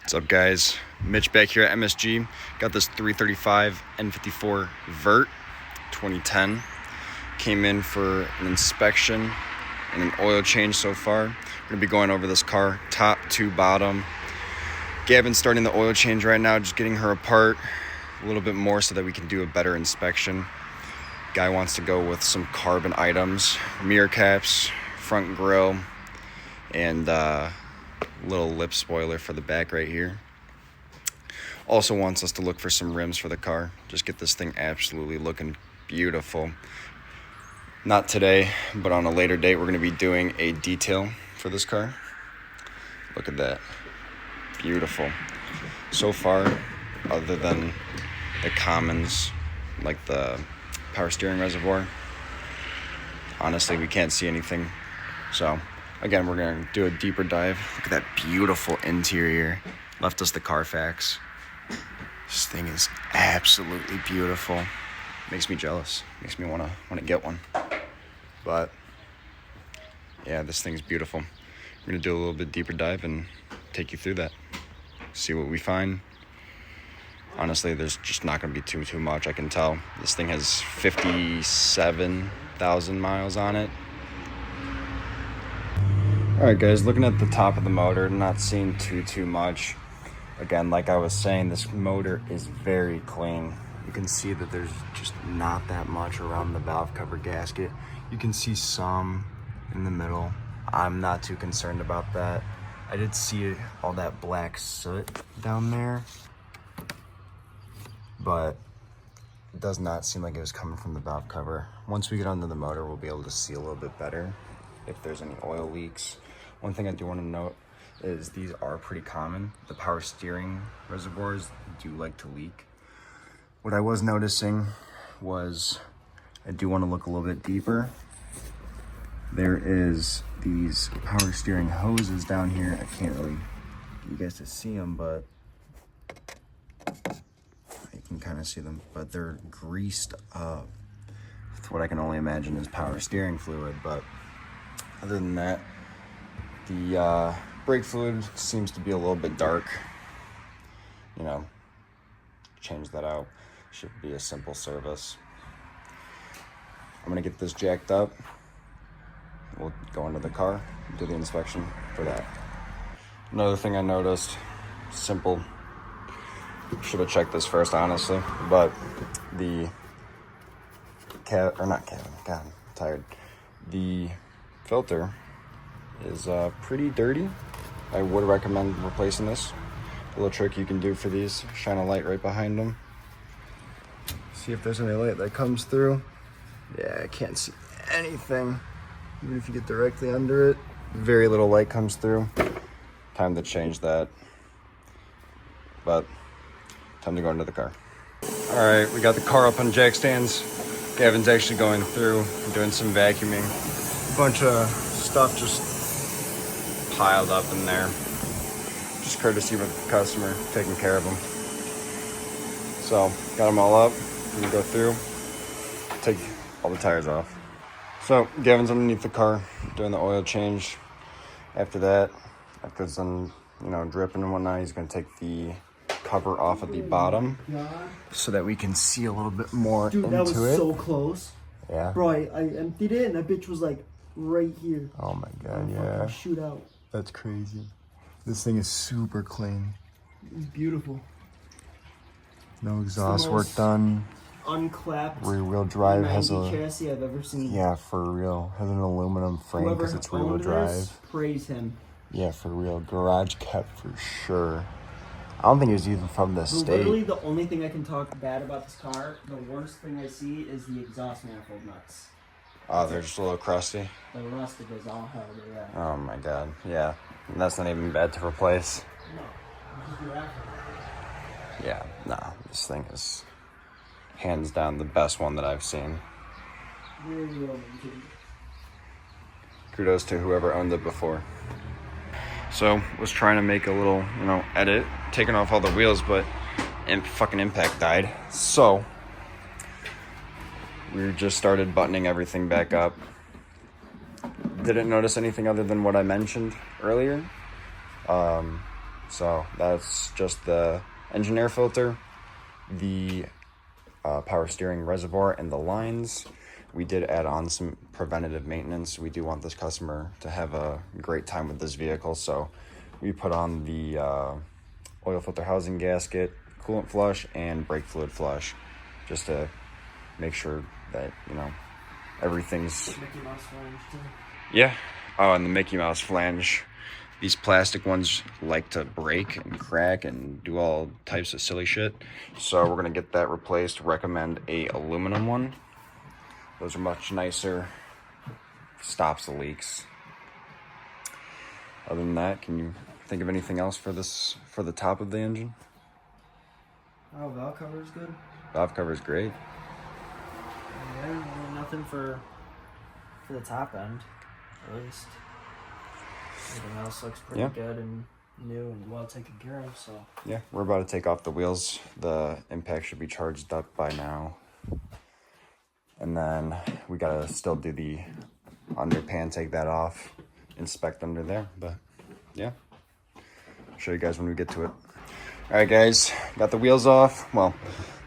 What's up, guys? Mitch back here at MSG. Got this 335 N54 Vert 2010. Came in for an inspection and an oil change so far. We're gonna be going over this car top to bottom. Gavin's starting the oil change right now, just getting her apart a little bit more so that we can do a better inspection. Guy wants to go with some carbon items, mirror caps, front grille, and little lip spoiler for the back right here. Also wants us to look for some rims for the car. Just get this thing absolutely looking beautiful. Not today, but on a later date, we're going to be doing a detail for this car. Look at that. Beautiful. So far, other than the commons, like the power steering reservoir, honestly, we can't see anything. So again, we're going to do a deeper dive. Look at that beautiful interior. Left us the Carfax. This thing is absolutely beautiful. Makes me jealous. Makes me want to get one. But yeah, this thing's beautiful. We're going to do a little bit deeper dive and take you through that. See what we find. Honestly, there's just not going to be too much, I can tell. This thing has 57,000 miles on it. Alright guys, looking at the top of the motor, not seeing too much. Again, like I was saying, this motor is very clean. You can see that there's just not that much around the valve cover gasket. You can see some in the middle. I'm not too concerned about that. I did see all that black soot down there, but it does not seem like it was coming from the valve cover. Once we get under the motor, we'll be able to see a little bit better if there's any oil leaks. One thing I do want to note is these are pretty common. The power steering reservoirs do like to leak. What I was noticing was I do want to look a little bit deeper. There is these power steering hoses down here. I can't really get you guys to see them, but you can kind of see them, but they're greased up with what I can only imagine is power steering fluid. But other than that, the brake fluid seems to be a little bit dark. You know, change that out. Should be a simple service. I'm gonna get this jacked up. We'll go into the car and do the inspection for that. Another thing I noticed, simple. Should have checked this first, honestly, but the God, I'm tired. The filter is pretty dirty. I would recommend replacing this. A little trick you can do for these, shine a light right behind them. See if there's any light that comes through. Yeah, I can't see anything. Even if you get directly under it, very little light comes through. Time to change that. But time to go into the car. All right, we got the car up on jack stands. Gavin's actually going through and doing some vacuuming. A bunch of stuff just piled up in there. Just courtesy of the customer, taking care of them. So, got them all up. I'm gonna go through, take all the tires off. So, Gavin's underneath the car, doing the oil change. After that, after it's done, dripping and whatnot, he's gonna take the cover off at the bottom so that we can see a little bit more into it. Dude, that was so close. Yeah. Bro, I emptied it and that bitch was like right here. Oh my God, yeah. Shoot out. That's crazy. This thing is super clean. It's beautiful. No exhaust work done. Unclapped. Rear wheel drive has a chassis I've ever seen. Yeah, for real. Has an aluminum frame because it's rear wheel drive. Praise him. Yeah, for real. Garage kept for sure. I don't think it was even from the state. Literally, the only thing I can talk bad about this car, the worst thing I see is the exhaust manifold nuts. Oh, they're just a little crusty. The rusted is all hell, yeah. Oh my God, yeah. And that's not even bad to replace. No, just do that. Yeah, nah, this thing is hands down the best one that I've seen. Really well. Kudos to whoever owned it before. So, was trying to make a little, edit, taking off all the wheels, but fucking impact died. So, we just started buttoning everything back up. Didn't notice anything other than what I mentioned earlier. So that's just the engine air filter, the power steering reservoir, and the lines. We did add on some preventative maintenance. We do want this customer to have a great time with this vehicle, so we put on the oil filter housing gasket, coolant flush, and brake fluid flush, just to make sure that, you know, everything's... Mickey Mouse flange too. Yeah. Oh, and the Mickey Mouse flange. These plastic ones like to break and crack and do all types of silly shit. So we're gonna get that replaced. Recommend a aluminum one. Those are much nicer. Stops the leaks. Other than that, can you think of anything else for the top of the engine? Oh, valve cover is good. Valve cover is great. Yeah, well, nothing for the top end, at least. Everything else looks pretty good and new and well taken care of, so. Yeah, we're about to take off the wheels. The impact should be charged up by now. And then we gotta still do the under pan, take that off, inspect under there, but yeah. I'll show you guys when we get to it. All right, guys, got the wheels off. Well,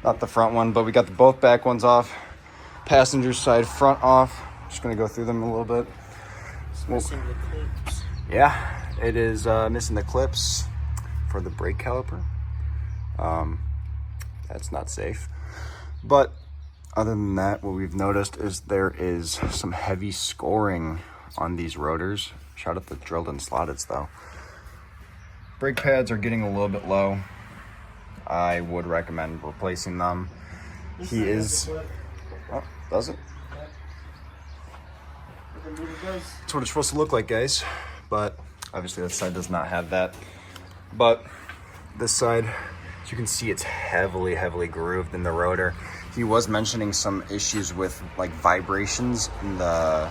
not the front one, but we got both back ones off. Passenger side front off. Just gonna go through them a little bit. It's missing the clips. Yeah, it is missing the clips for the brake caliper. That's not safe. But other than that, what we've noticed is there is some heavy scoring on these rotors. Shout out the drilled and slotted though. Brake pads are getting a little bit low. I would recommend replacing them. He is... Oh, does it? That's what it's supposed to look like, guys. But obviously this side does not have that. But this side, as you can see, it's heavily grooved in the rotor. He was mentioning some issues with like vibrations in the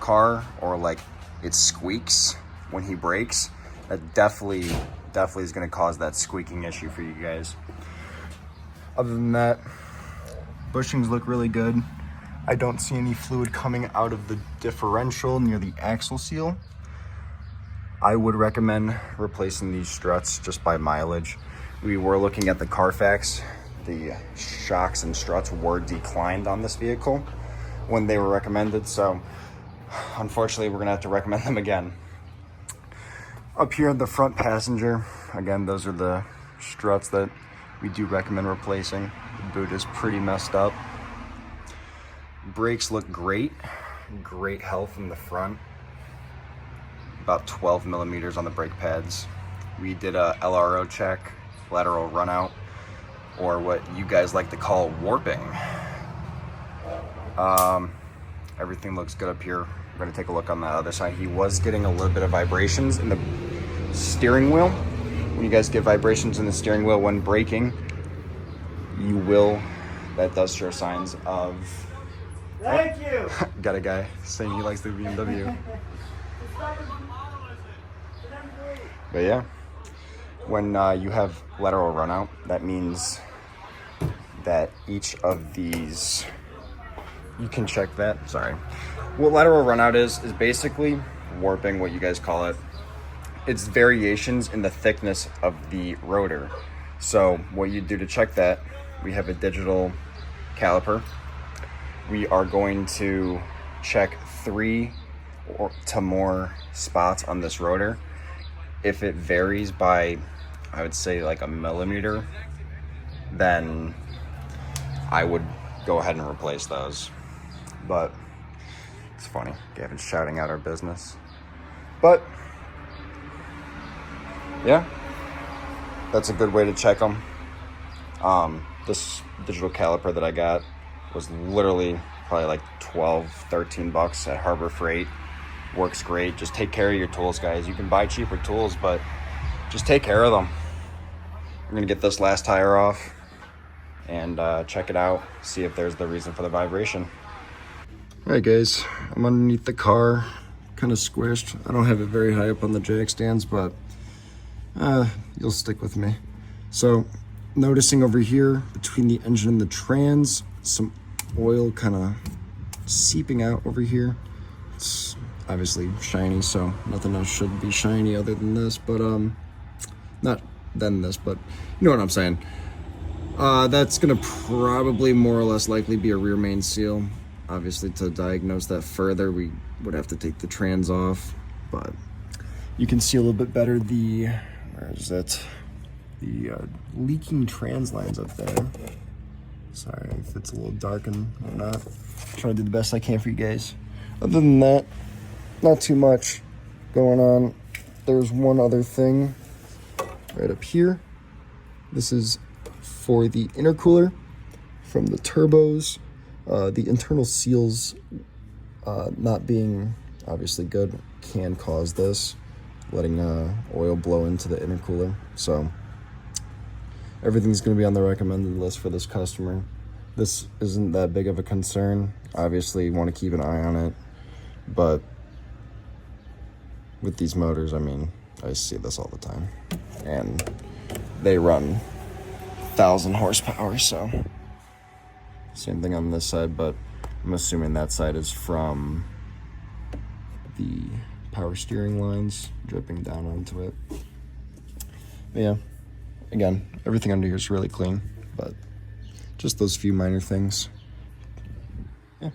car, or like it squeaks when he brakes. That definitely is going to cause that squeaking issue for you guys. Other than that, bushings look really good. I don't see any fluid coming out of the differential near the axle seal. I would recommend replacing these struts just by mileage. We were looking at the Carfax. The shocks and struts were declined on this vehicle when they were recommended, so unfortunately we're gonna have to recommend them again. Up here at the front passenger, again, those are the struts that we do recommend replacing. The boot is pretty messed up. Brakes look great health in the front. About 12 millimeters on the brake pads. We did a LRO check, lateral runout, or what you guys like to call warping. Everything looks good up here. We're gonna take a look on the other side. He was getting a little bit of vibrations in the steering wheel. When you guys get vibrations in the steering wheel when braking, that does show signs of... Thank you! Got a guy saying he likes the BMW. But yeah, when you have lateral runout, that means that each of these, you can check that, sorry. What lateral runout is basically warping, what you guys call it. It's variations in the thickness of the rotor. So what you do to check that, we have a digital caliper. We are going to check 3 to more spots on this rotor. If it varies by, I would say like a millimeter, then I would go ahead and replace those. But it's funny, Gavin's shouting out our business. But yeah, that's a good way to check them. This digital caliper that I got was literally probably like 12, 13 bucks at Harbor Freight. Works great. Just take care of your tools, guys. You can buy cheaper tools, but just take care of them. I'm gonna get this last tire off and check it out, see if there's the reason for the vibration. All right, guys, I'm underneath the car, kind of squished. I don't have it very high up on the jack stands, but you'll stick with me. So noticing over here between the engine and the trans, some oil kind of seeping out over here. It's obviously shiny, so nothing else should be shiny other than this, but than this, but you know what I'm saying. That's gonna probably more or less likely be a rear main seal. Obviously, to diagnose that further, we would have to take the trans off, but you can see a little bit better the, where is it? The leaking trans lines up there. Sorry if it's a little dark and whatnot. Trying to do the best I can for you guys. Other than that, not too much going on. There's one other thing right up here. This is for the intercooler from the turbos. The internal seals not being obviously good can cause this, letting oil blow into the intercooler. So everything's going to be on the recommended list for this customer. This isn't that big of a concern. Obviously, you want to keep an eye on it, but with these motors, I mean, I see this all the time, and they run 1,000 horsepower, so same thing on this side, but I'm assuming that side is from the power steering lines dripping down onto it. But yeah, again, everything under here is really clean, but just those few minor things. Yeah,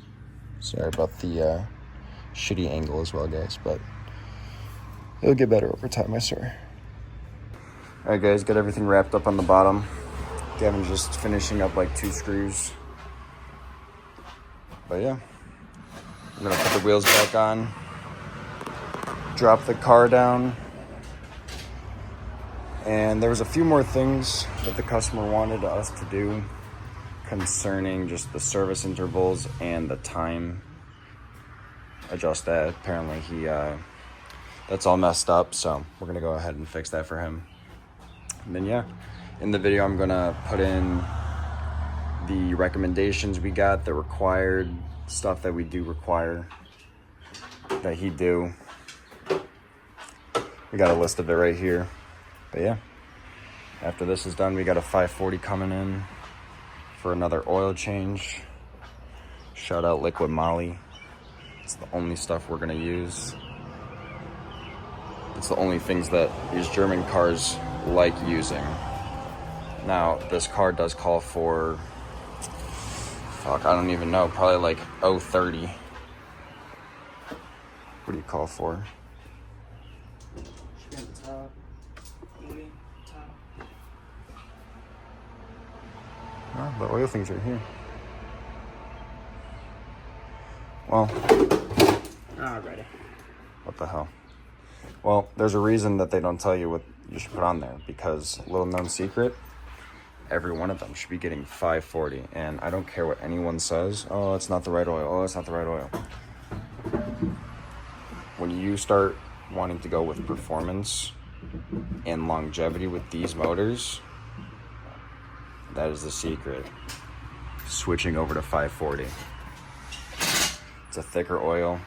sorry about the shitty angle as well, guys, but it'll get better over time, I swear. All right, guys, got everything wrapped up on the bottom. Gavin's just finishing up like 2 screws. But yeah, I'm gonna put the wheels back on, drop the car down, and there was a few more things that the customer wanted us to do concerning just the service intervals and the time. Adjust that. Apparently he that's all messed up, so we're gonna go ahead and fix that for him. And then yeah, in the video I'm gonna put in the recommendations we got, the required stuff that we do require, that he do. We got a list of it right here. But yeah, after this is done, we got a 540 coming in for another oil change. Shout out Liquid Moly. It's the only stuff we're gonna use. It's the only things that these German cars like using. Now, this car does call for, fuck, I don't even know, probably like 030. What do you call for? Should be on the top. Maybe top. Oh, the oil things are here. Well, Alrighty. what the hell? Well, there's a reason that they don't tell you what you should put on there, because little known secret, every one of them should be getting 540, and I don't care what anyone says. Oh, it's not the right oil. Oh, it's not the right oil. When you start wanting to go with performance and longevity with these motors, that is the secret. Switching over to 540. It's a thicker oil,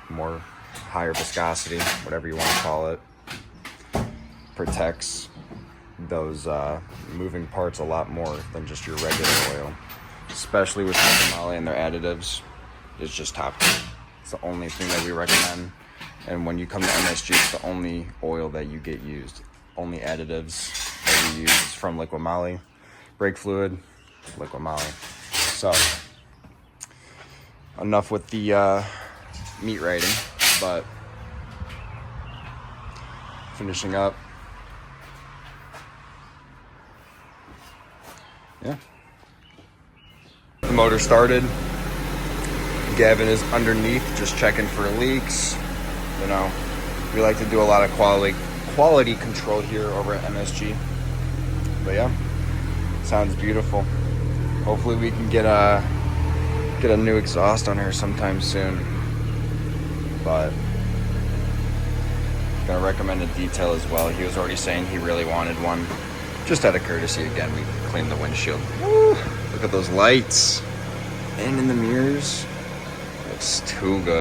more higher viscosity, whatever you want to call it. Protects those moving parts a lot more than just your regular oil, especially with Moly and their additives. It's just top tier. It's the only thing that we recommend, and when you come to MSG, it's the only oil that you get used. Only additives that we use is from Liquid Moly. Brake fluid, Liquid Moly. So enough with the meat writing, but finishing up. Yeah. The motor started. Gavin is underneath, just checking for leaks. You know, we like to do a lot of quality control here over at MSG. But yeah, sounds beautiful. Hopefully we can get a new exhaust on her sometime soon. But gonna recommend a detail as well. He was already saying he really wanted one. Just out of courtesy, again, we cleaned the windshield. Woo! Look at those lights. And in the mirrors. Looks too good.